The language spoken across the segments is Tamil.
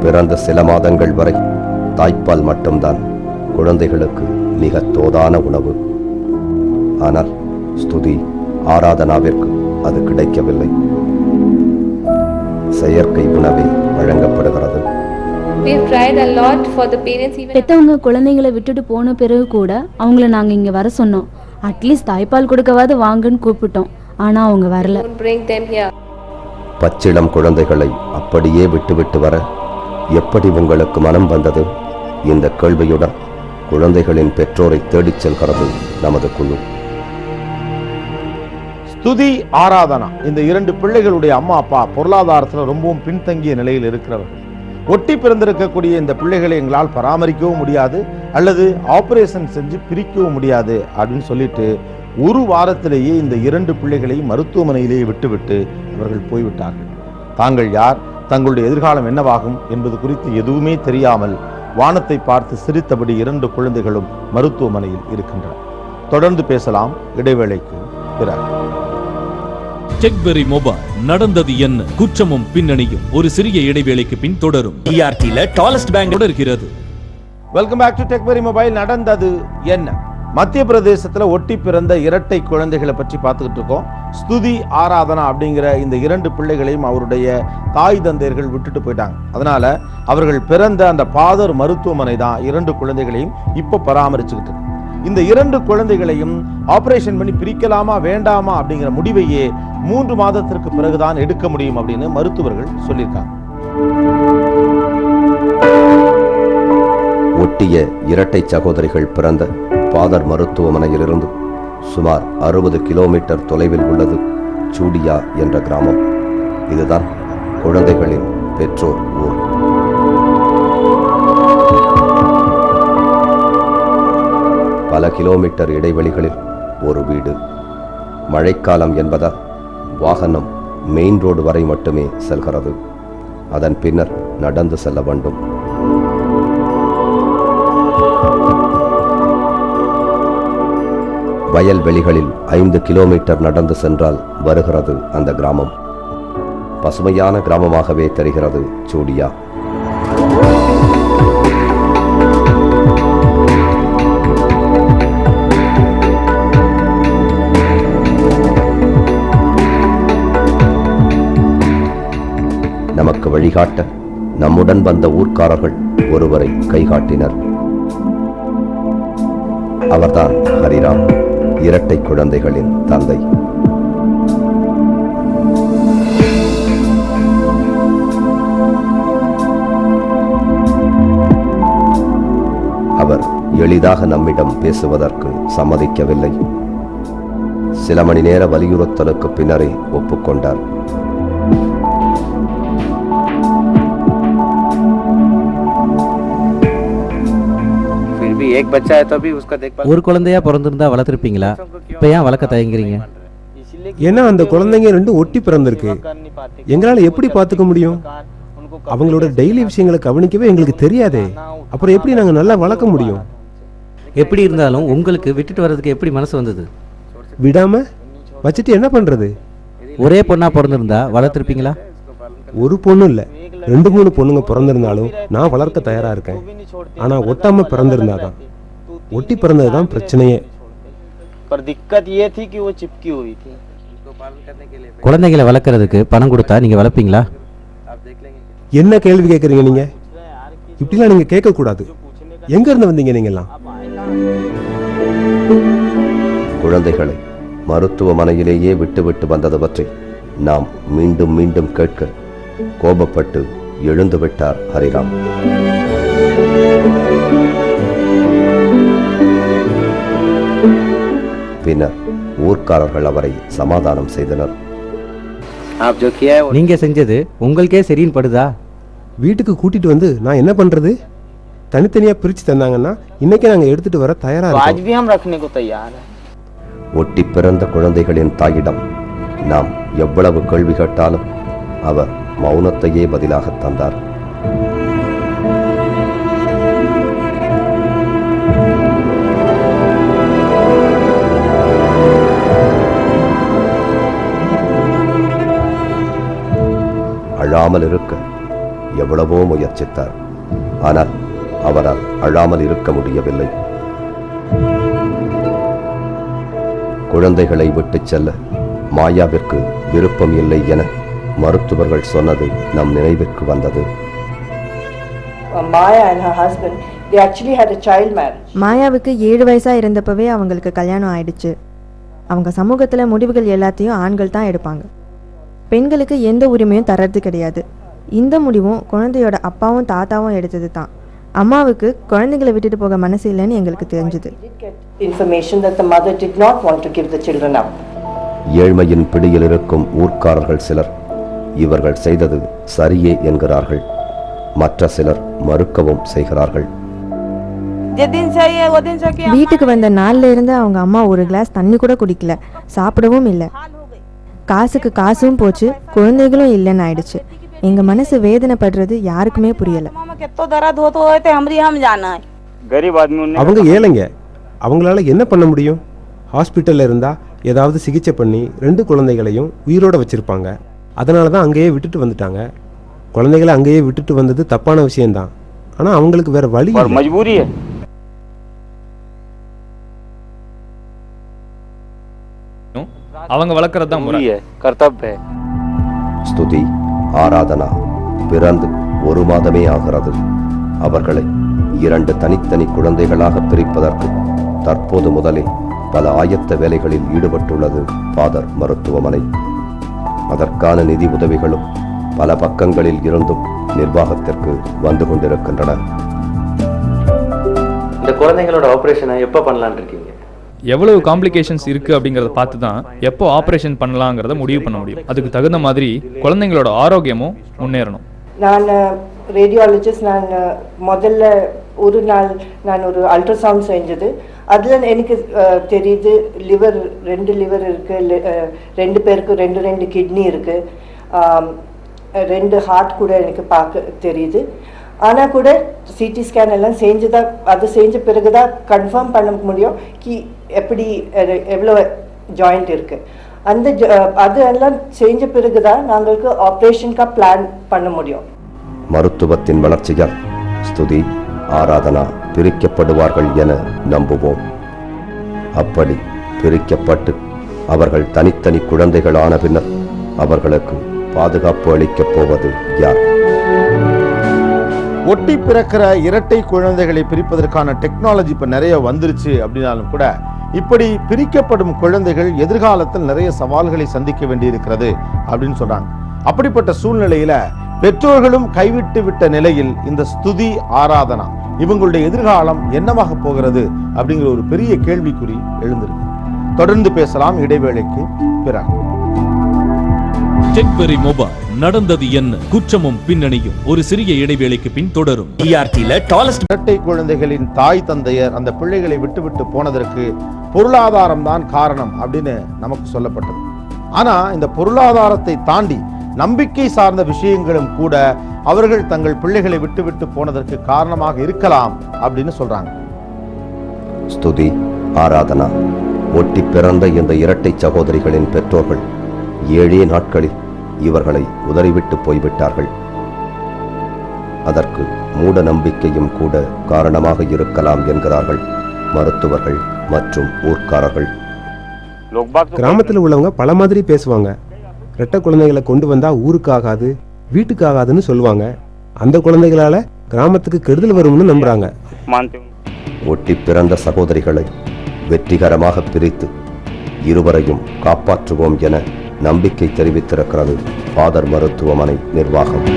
பிறந்த சில மாதங்கள் வரை தாய்ப்பால் மட்டும்தான் குழந்தைகளுக்கு மிக தோதான உணவு. ஆனால் ஸ்துதி ஆராதனாவிற்கு அது கிடைக்கவில்லை. செயற்கை உணவே வழங்கப்படுகிறது. பெத்தவங்க குழந்தைகளை விட்டுட்டு போன பிறகு கூட அவங்கள நாங்க இங்க வர சொன்னோம். அட்லீஸ்ட் தாய்ப்பால் கொடுக்கவாது வாங்கன்னு கூப்பிட்டோம். ஆனா அவங்க வரல. பச்சிளம் குழந்தைகளை அப்படியே விட்டுவிட்டு வர எப்படி உங்களுக்கு மனம் வந்தது? இந்த கேள்வியுடன் குழந்தைகளின் பெற்றோரை தேடிச் செல்கிறது நமது குழு. ஸ்துதி, ஆராதனா இந்த இரண்டு பிள்ளைகளுடைய அம்மா அப்பா பொருளாதாரத்தில் ரொம்பவும் பின்தங்கிய நிலையில் இருக்கிறவர்கள். ஒட்டி பிறந்திருக்கக்கூடிய இந்த பிள்ளைகளை எங்களால் பராமரிக்கவும் முடியாது, அல்லது ஆபரேஷன் செஞ்சு பிரிக்கவும் முடியாது அப்படின்னு சொல்லிட்டு ஒரு வாரத்திலேயே இந்த இரண்டு பிள்ளைகளையும் மருத்துவமனையிலேயே விட்டுவிட்டு அவர்கள் போய்விட்டார்கள். தாங்கள் யார், தங்களுடைய எதிர்காலம் என்னவாகும் என்பது குறித்து எதுவுமே தெரியாமல் வானத்தை பார்த்து சிரித்தபடி இரண்டு குழந்தைகளும் மருத்துவமனையில் இருக்கின்றன. தொடர்ந்து பேசலாம் இடைவேளைக்கு பிறகு. டெக்பெரி மொபைல் நடந்தது என்ன, குற்றமும் பின்னணியும் ஒரு சிறிய இடைவேளைக்கு பின் தொடரும். டிஆர்டில டாலஸ்ட் பேங்க் தொடர்கிறது. Welcome back to Techberry mobile. நடந்தது என்ன? மத்திய பிரதேசத்துல ஒட்டி பிறந்த இரட்டை குழந்தைகளை பற்றி பார்த்துக்கிட்டு இருக்கோம். ஸ்துதி, ஆராதனா அப்படிங்கிற இந்த இரண்டு பிள்ளைகளையும் அவருடைய தாய் தந்தையர்கள் விட்டுட்டு போயிட்டாங்க. அதனால அவர்கள் பிறந்த அந்த பாதர் மருத்துவமனை தான் இரண்டு குழந்தைகளையும் இப்போ பராமரிச்சுக்கிட்டு இருக்கு. இந்த இரண்டு குழந்தைகளையும் ஆபரேஷன் பண்ணி பிரிக்கலாமா வேண்டாமா அப்படிங்கிற முடிவையே 3 மாதத்திற்கு பிறகுதான் எடுக்க முடியும் அப்படின்னு மருத்துவர்கள் சொல்லியிருக்காங்க. ஒட்டிய இரட்டை சகோதரிகள் பிறந்த பாதர் மருத்துவமனையிலிருந்து சுமார் 60 கிலோமீட்டர் தொலைவில் உள்ளது சூடியா என்ற கிராமம். இதுதான் குழந்தைகளின் பெற்றோர் ஊர். பல கிலோமீட்டர் இடைவெளிகளில் ஒரு வீடு. மழைக்காலம் என்பதால் வாகனம் மெயின் ரோடு வரை மட்டுமே செல்கிறது. அதன் பின்னர் நடந்து செல்ல வேண்டும். வயல்வெளிகளில் 5 கிலோமீட்டர் நடந்து சென்றால் வருகிறது அந்த கிராமம். பசுமையான கிராமமாகவே தெரிகிறது சூடியா. நமக்கு வழிகாட்ட நம்முடன் வந்த ஊர்க்காரர்கள் ஒருவரை கைகாட்டினர். அவர்தான் ஹரிராம், இரட்டை குழந்தைகளின் தந்தை. அவர் எளிதாக நம்மிடம் பேசுவதற்கு சம்மதிக்கவில்லை. சில மணி நேர வலியுறுத்தலுக்கு பின்னரே ஒப்புக்கொண்டார். ஒரு குழந்தையா பிறந்திருந்தா வளர்த்திருப்பீங்களா? இப்ப ஏன் வளர்க்க தயங்குறீங்க? ஏன்னா அந்த குழந்தைங்க ரெண்டும் ஒட்டி பிறந்திருக்கு. எங்களால எப்படி பார்த்துக்க முடியும்? அவங்களோட டெய்லி விஷயங்களை கவனிக்கவே எங்களுக்கு தெரியாதே. அப்புறம் எப்படி நாங்க நல்லா வளர்க்க முடியும்? எப்படி இருந்தாலும் உங்களுக்கு விட்டுட்டு வர்றதுக்கு எப்படி மனசு வந்தது? விடாம வச்சுட்டு என்ன பண்றது? ஒரே பொண்ணா பிறந்திருந்தா வளர்த்திருப்பீங்களா? ஒரு பொண்ணு இல்ல, 2-3 பொண்ணுங்க பிறந்திருந்தாலும் நான் வளர்க்க தயாரா இருக்கேன். ஆனா ஒட்டாம பிறந்திருந்தாதான், ஒட்டி பிறந்ததுதான் பிரச்சனையே. குழந்தைகளை வளர்க்கறதுக்கு பணம் கொடுத்தா நீங்க வளர்ப்பீங்களா? என்ன கேள்வி கேட்குறீங்க நீங்க? இப்படிலாம் நீங்க கேட்க கூடாது. எங்க இருந்து வந்தீங்க நீங்கெல்லாம்? குழந்தைகளை மருத்துவமனையிலேயே விட்டு வந்தது பற்றி நாம் மீண்டும் மீண்டும் கேட்க கோபப்பட்டு எழுந்து விட்டார் ஹரிராம். பின்னர் ஊர்க்காரர்கள் அவரை சமாதானம் செய்தனர். நீங்க செஞ்சது உங்களுக்கே சரின்னு படுதா? வீட்டுக்கு கூட்டிட்டு வந்து நான் என்ன பண்றது? தனித்தனியா பிரிச்சு தந்தாங்கன்னா இன்னைக்கு நாங்க எடுத்துட்டு வர தயாரா இருக்கோம். ஒட்டி பிறந்த குழந்தைகளின் தாயிடம் நாம் எவ்வளவு கேள்வி கேட்டாலும் அவர் மௌனத்தையே பதிலாக தந்தார். அழாமல் இருக்க எவ்வளவோ முயற்சித்தார். ஆனால் அவரால் அழாமல் இருக்க முடியவில்லை. குழந்தைகளை விட்டுச் செல்ல மாயாவிற்கு விருப்பம் இல்லை என மருத்துவர்கள் சொன்னது நம் நினைவிற்கு வந்தது. Maya and her husband, they actually had a child marriage. மாயாவுக்கு 7 வயசா இருந்தப்பவே அவங்களுக்கு கல்யாணம் ஆயிடுச்சு. அவங்க சமூகத்துல முடிவுகள் எல்லாத்தையும் ஆண்கள் தான் எடுப்பாங்க. பெண்களுக்கு எந்த உரிமையும் தர்றது கிடையாது. இந்த முடிவும் குழந்தையோட அப்பாவும் தாத்தாவும் எடுத்தது தான். அம்மாவுக்கு குழந்தைகளை விட்டுட்டு போக மனசு இல்லைன்னு எங்களுக்கு தெரிஞ்சது. Information that the mother did not want to give the children up. ஏழ்மையின் பிடியில் இருக்கும் ஊர்க்காரர்கள் சிலர் இவர்கள் செய்தது சரியே என்கிறார்கள். மற்ற சிலர் மறுக்கவும் செய்கிறார்கள். வீட்டுக்கு வந்த நாள்ல இருந்து அவங்க அம்மா ஒரு கிளாஸ் தண்ணி கூட குடிக்கல, சாப்பிடவும் இல்லை. காசுக்கு காசும் போச்சு, குழந்தைகளும் இல்லைன்னு ஆயிடுச்சு. எங்க மனசு வேதனைப்படுறது யாருக்குமே புரியல. அவங்க ஏழைங்க, அவங்களால என்ன பண்ண முடியும்? ஹாஸ்பிட்டல்ல இருந்தா ஏதாவது சிகிச்சை பண்ணி 2 குழந்தைகளையும் உயிரோட வச்சிருப்பாங்க. அதனால தான் அங்கேயே விட்டுட்டு வந்துட்டாங்க. குழந்தைகளை அங்கேயே விட்டுட்டு வந்தது தப்பான விஷயம்தான். ஆனா அவங்களுக்கு வேற வழி இல்லை. அவங்க வளர்க்கறது தான் முறை. ஸ்துதி, ஆராதனா பிறந்து 1 மாதமே ஆகிறது. அவர்களை 2 தனித்தனி குழந்தைகளாக பிரிப்பதற்கு தற்போது முதலே பல ஆயத்த வேலைகளில் ஈடுபட்டுள்ளது ஃபாதர் மருத்துவமனை. அதற்கான நிதி உதவிகளும் பல பக்கங்களில் இருந்தும் நிர்வாகத்திற்கு வந்து கொண்டிருக்கின்றன. இந்த குழந்தைகளோட ஆபரேஷனை எப்போ பண்ணலான்னு இருக்கீங்க? எவ்வளவு காம்ப்ளிகேஷன்ஸ் இருக்கு அப்படிங்கறத பார்த்து தான் எப்போ ஆபரேஷன் பண்ணலாங்கிறத முடிவு பண்ண முடியும். அதுக்கு தகுந்த மாதிரி குழந்தைங்களோட ஆரோக்கியமும் முன்னேறணும். நான் ரேடியாலஜிஸ்ட். நான் முதல்ல ஒரு நாள் நான் ஒரு அல்ட்ராசவுண்ட் செஞ்சது. அதில் எனக்கு தெரியுது லிவர் 2 லிவர் இருக்குது, 2 பேருக்கு 2 கிட்னி இருக்குது, 2 ஹார்ட் கூட எனக்கு பார்க்க தெரியுது. ஆனால் கூட சிடி ஸ்கேன் எல்லாம் அது செஞ்ச பிறகு தான் கன்ஃபார்ம் பண்ண முடியும் கி எப்படி எவ்வளோ ஜாயிண்ட் இருக்குது. அது எல்லாம் செஞ்ச பிறகு தான் நாங்களுக்கு ஆப்ரேஷனுக்கா பிளான் பண்ண முடியும். மருத்துவத்தின் வளர்ச்சியால் ஸ்துதி, ஆராதனா பிரிக்கப்படுவார்கள் என நம்புவோம். அப்படி பிரிக்கப்பட்டு அவர்கள் தனித்தனி குழந்தைகள் ஆன பின்னர் அவர்களுக்கு பாதுகாப்பு அளிக்கப் போவது யார்? ஒட்டி பிறக்கிற இரட்டை குழந்தைகளை பிரிப்பதற்கான டெக்னாலஜி இப்ப நிறைய வந்துருச்சு அப்படின்னாலும் கூட இப்படி பிரிக்கப்படும் குழந்தைகள் எதிர்காலத்தில் நிறைய சவால்களை சந்திக்க வேண்டியிருக்கிறது அப்படின்னு சொல்றாங்க. அப்படிப்பட்ட சூழ்நிலையில பெற்றோர்களும் கைவிட்டு விட்ட நிலையில் இந்த ஸ்துதி, ஆராதனா இவங்களுடைய எதிர்காலம் என்னவாக போகிறது அப்படிங்கிற ஒரு பெரிய கேள்விக்குறி எழுந்திருக்கு. தொடர்ந்து பேசலாம் இடைவேளைக்கு பிறகு. செக்பெரி மொபைல் நடந்தது என்ன, குற்றமும் பின்னணியும் ஒரு சிறிய இடைவேளைக்கு பின் தொடரும். இரட்டை குழந்தைகளின் தாய் தந்தையர் அந்த பிள்ளைகளை விட்டு போனதற்கு பொருளாதாரம் தான் காரணம் அப்படின்னு நமக்கு சொல்லப்பட்டது. ஆனா இந்த பொருளாதாரத்தை தாண்டி நம்பிக்கை சார்ந்த விஷயங்களும் கூட அவர்கள் தங்கள் பிள்ளைகளை விட்டு போனதற்கு காரணமாக இருக்கலாம் அப்படின்னு சொல்றாங்க. ஸ்துதி, ஆராதனா ஒட்டி பிறந்த இந்த இரட்டை சகோதரிகளின் பெற்றோர்கள் 7 நாட்களில் இவர்களை உதறிவிட்டு போய்விட்டார்கள். அதற்கு மூட நம்பிக்கையும் கூட காரணமாக இருக்கலாம் என்கிறார்கள் மருத்துவர்கள் மற்றும் ஊர்க்காரர்கள். கிராமத்தில் உள்ளவங்க பல மாதிரி பேசுவாங்க. ரெட்டை குழந்தைகளை கொண்டு வந்தா ஊருக்கு ஆகாது, வீட்டுக்கு ஆகாதுன்னு சொல்லுவாங்க. அந்த குழந்தைகளால கிராமத்துக்கு கெடுதல் வரும்னு நம்புறாங்க. ஒட்டி பிறந்த சகோதரிகளை வெற்றிகரமாக பிரித்து இருவரையும் காப்பாற்றுவோம் என நம்பிக்கை தெரிவித்திருக்கிறது ஃபாதர் மருத்துவமனை நிர்வாகம்.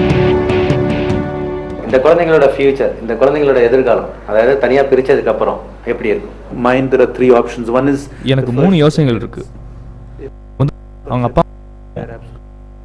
இந்த குழந்தைங்களோட ஃபியூச்சர், இந்த குழந்தைங்களோட எதிர்காலம், அதாவது தனியா பிரிச்சதுக்கு அப்புறம் எப்படி இருக்கும்? Mind, there are 3 options. One is எனக்கு 3 யோசனைகள் இருக்கு. அவங்க அப்பா